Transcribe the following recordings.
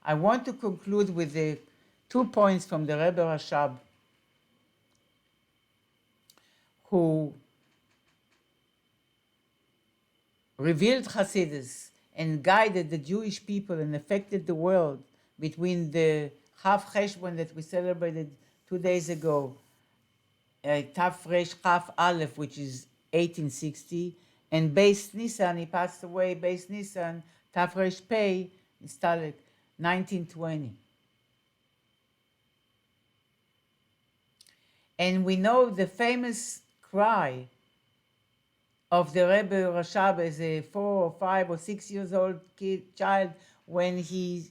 I want to conclude with the 2 points from the Rebbe Rashab, who revealed Hasidus and guided the Jewish people and affected the world between the Chav Cheshbon that we celebrated 2 days ago, Tav Resh Chaf Aleph, which is 1860, and Beis Nisan, he passed away, Beis Nisan, Tav Resh Pei, Stalik, 1920. And we know the famous cry of the Rebbe Rashab as a 4 or 5 or 6 years old child when he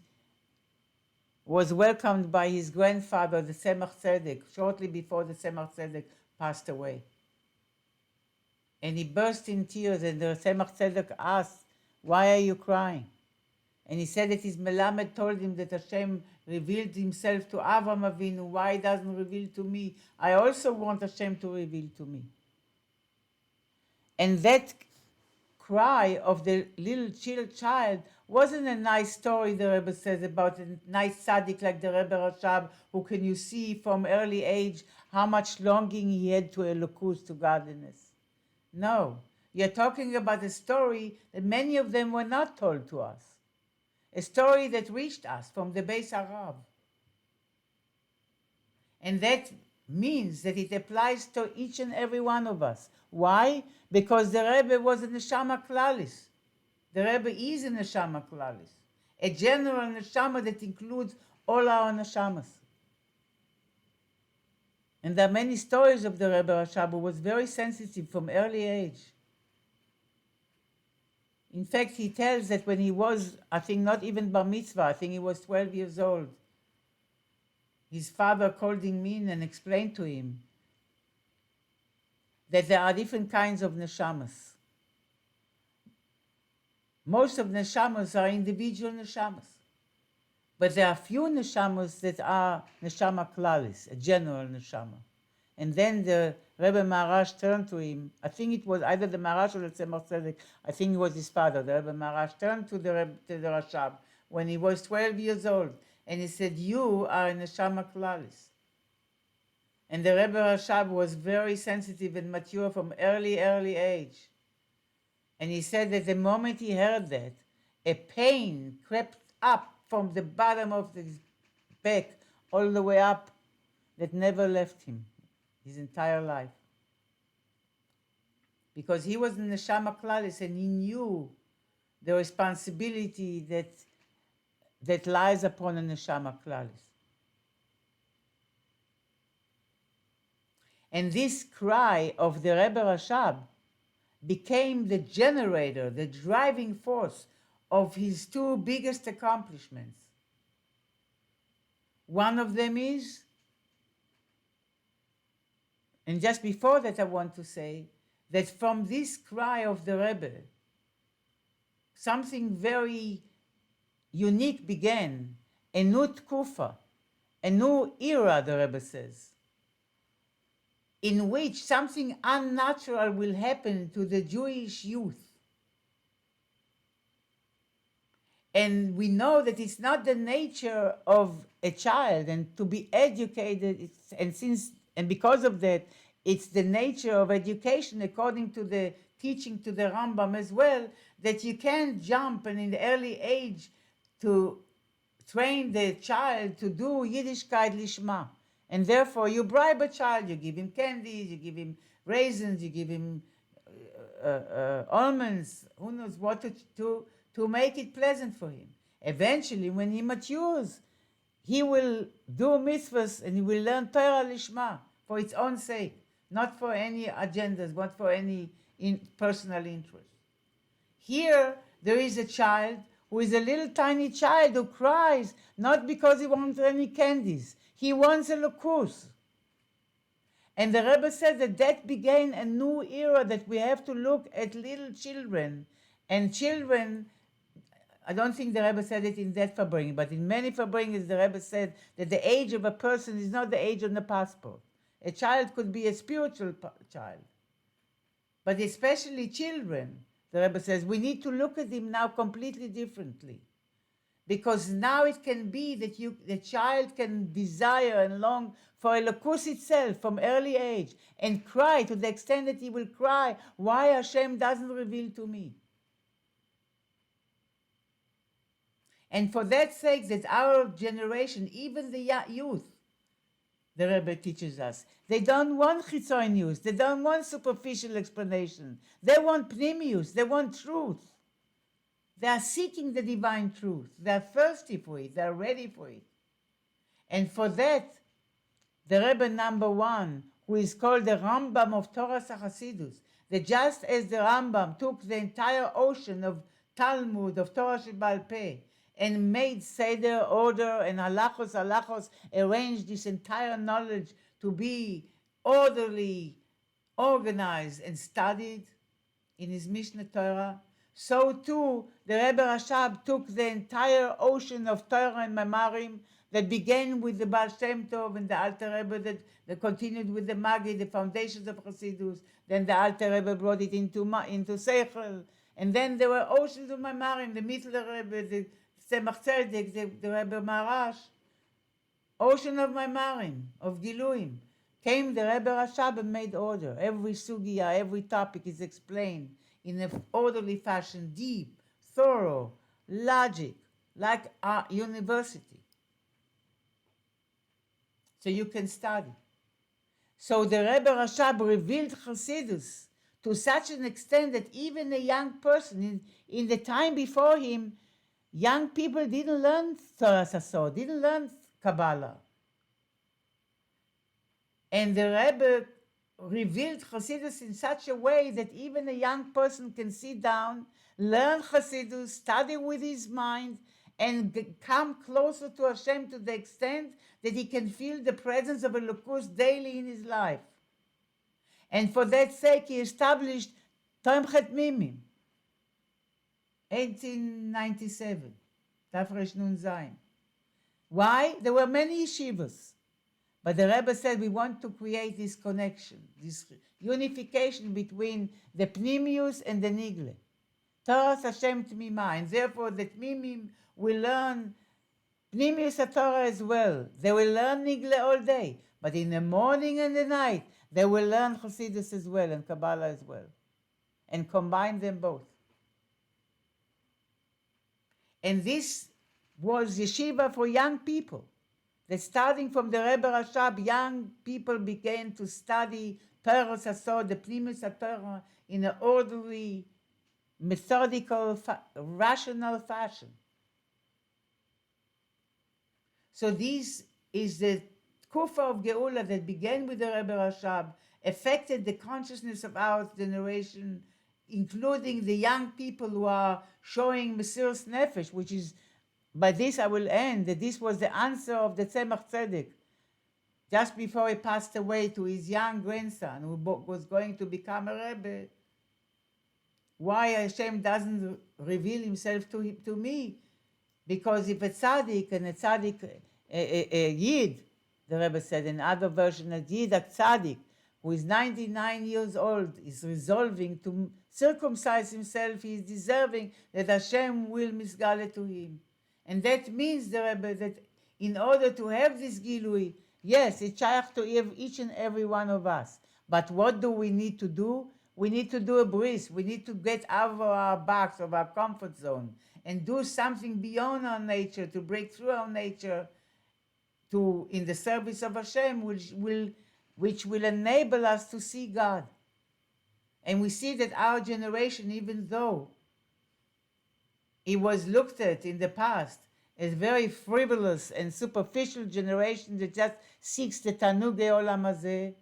was welcomed by his grandfather, the Tzemach Tzedek, shortly before the Tzemach Tzedek passed away. And he burst in tears, and the Tzemach Tzedek asked, "Why are you crying?" And he said that his Melamed told him that Hashem revealed himself to Avram Avinu. Why he doesn't reveal to me? I also want Hashem to reveal to me. And that cry of the little child wasn't a nice story, the Rebbe says, about a nice tzaddik like the Rebbe Rashab, who can you see from early age how much longing he had to Elokus, to godliness. No, you're talking about a story that many of them were not told to us. A story that reached us from the Beis Harav. And that means that it applies to each and every one of us. Why? Because the Rebbe was a neshama klalis. The Rebbe is a neshama klalis, a general neshama that includes all our neshamas. And there are many stories of the Rebbe Rashab, who was very sensitive from early age. In fact, he tells that when he was, I think not even bar mitzvah, I think he was 12 years old, his father called him in and explained to him that there are different kinds of neshamas. Most of neshamas are individual neshamas, but there are few neshamas that are neshama klalis, a general neshama. And then the Rebbe Maharash turned to him. I think it was either the Maharash or the Tzemach Tzedek. I think it was his father. The Rebbe Maharash turned to the Rashab when he was 12 years old, and he said, "You are a neshama klalis." And the Rebbe Rashab was very sensitive and mature from early age. And he said that the moment he heard that, a pain crept up from the bottom of his back all the way up that never left him his entire life. Because he was in the Neshama Klalis, and he knew the responsibility that lies upon a Neshama Klalis. And this cry of the Rebbe Rashab became the generator, the driving force of his two biggest accomplishments. One of them is, and just before that I want to say, that from this cry of the Rebbe, something very unique began, a new tkufa, a new era, the Rebbe says, in which something unnatural will happen to the Jewish youth. And we know that it's not the nature of a child, and to be educated, and because of that, it's the nature of education, according to the teaching to the Rambam as well, that you can't jump and in the early age to train the child to do Yiddishkeit Lishma. And therefore, you bribe a child, you give him candies, you give him raisins, you give him almonds, who knows what to make it pleasant for him. Eventually, when he matures, he will do mitzvahs and he will learn Torah Lishma for its own sake, not for any agendas, not for any personal interest. Here, there is a child who is a little tiny child who cries, not because he wants any candies. He wants a lukus. And the Rebbe said that began a new era, that we have to look at little children. And children, I don't think the Rebbe said it in that Farbrengen, but in many Farbrengens the Rebbe said that the age of a person is not the age on the passport. A child could be a spiritual child. But especially children, the Rebbe says, we need to look at them now completely differently. because now it can be that the child can desire and long for Elokus itself from early age and cry to the extent that he will cry, why Hashem doesn't reveal to me? And for that sake, that our generation, even the youth, the Rebbe teaches us, they don't want chitzonius, they don't want superficial explanation. They want pnimius, they want truth. They are seeking the divine truth. They are thirsty for it, they are ready for it. And for that, the Rebbe number one, who is called the Rambam of Torah Hasidus, that just as the Rambam took the entire ocean of Talmud, of Torah Shebal Peh, and made Seder, order, and halachos, arranged this entire knowledge to be orderly, organized, and studied in his Mishnah Torah, so too the Rebbe Rashab took the entire ocean of Torah and Mamarim that began with the Baal Shem Tov and the Alter Rebbe that continued with the Magi, the foundations of Chassidus. Then the Alter Rebbe brought it into Seichel. And then there were oceans of Mamarim, the Mittler Rebbe, the Tzemach Tzedek, the Rebbe Marash. Ocean of Maimarim, of Giluim. Came the Rebbe Rashab and made order. Every sugya, every topic is explained in an orderly fashion, deep, thorough, logic, like a university. So you can study. So the Rebbe Rashab revealed Chassidus to such an extent that even a young person, in the time before him, young people didn't learn Torah Sasod, didn't learn Kabbalah. And the Rebbe revealed Chassidus in such a way that even a young person can sit down, learn Chassidus, study with his mind, and come closer to Hashem to the extent that he can feel the presence of Elokus daily in his life. And for that sake, he established Tomchet Mimim, 1897, Tafresh Nun Zayin. Why? There were many yeshivas. But the Rebbe said we want to create this connection, this unification between the Pnimius and the Nigle. Torah Hashem Tmima, and therefore the Tmimim will learn Pnimius HaTorah as well. They will learn Nigle all day, but in the morning and the night, they will learn Chassidus as well and Kabbalah as well, and combine them both. And this was yeshiva for young people. That starting from the Rebbe Rashab, young people began to study Torah Sasod, the Pnimus HaTorah, in an orderly, methodical, rational fashion. So this is the Kufa of Geula that began with the Rebbe Rashab, affected the consciousness of our generation, including the young people who are showing Mesiras Nefesh, which is, by this I will end, that this was the answer of the Tzemach Tzedek, just before he passed away, to his young grandson, who was going to become a Rebbe. Why Hashem doesn't reveal himself to me? Because if a tzaddik, and a tzaddik, a yid, the Rebbe said, in other version, a yid, a tzaddik, who is 99 years old, is resolving to circumcise himself, he is deserving that Hashem will misgale to him. And that means, the Rebbe, that in order to have this Gilui, yes, it's shaykh to each and every one of us. But what do we need to do? We need to do a bris. We need to get out of our box, of our comfort zone, and do something beyond our nature, to break through our nature, to in the service of Hashem, which will enable us to see God. And we see that our generation, even though it was looked at in the past as very frivolous and superficial generation that just seeks the Tanugei Olam Hazeh,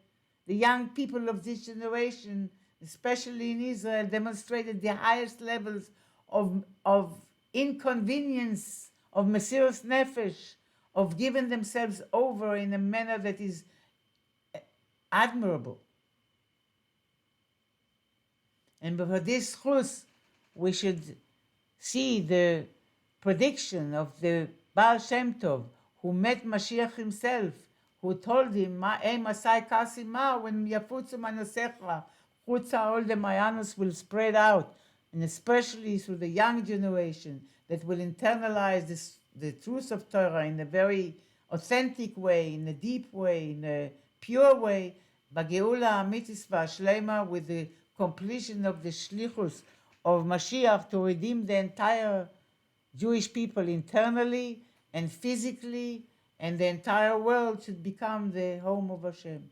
the young people of this generation, especially in Israel, demonstrated the highest levels of inconvenience, of Mesiras Nefesh, of giving themselves over in a manner that is admirable. And for this chus, we should see the prediction of the Baal Shem Tov, who met Mashiach himself, who told him, Masai Kasima, when Yafutzu Manasecha, Chutza, all the Mayanos will spread out, and especially through the young generation that will internalize this the truth of Torah in a very authentic way, in a deep way, in a pure way, Bageula Mitzvah Shlema, with the completion of the Shlichus of Mashiach to redeem the entire Jewish people internally and physically, and the entire world should become the home of Hashem.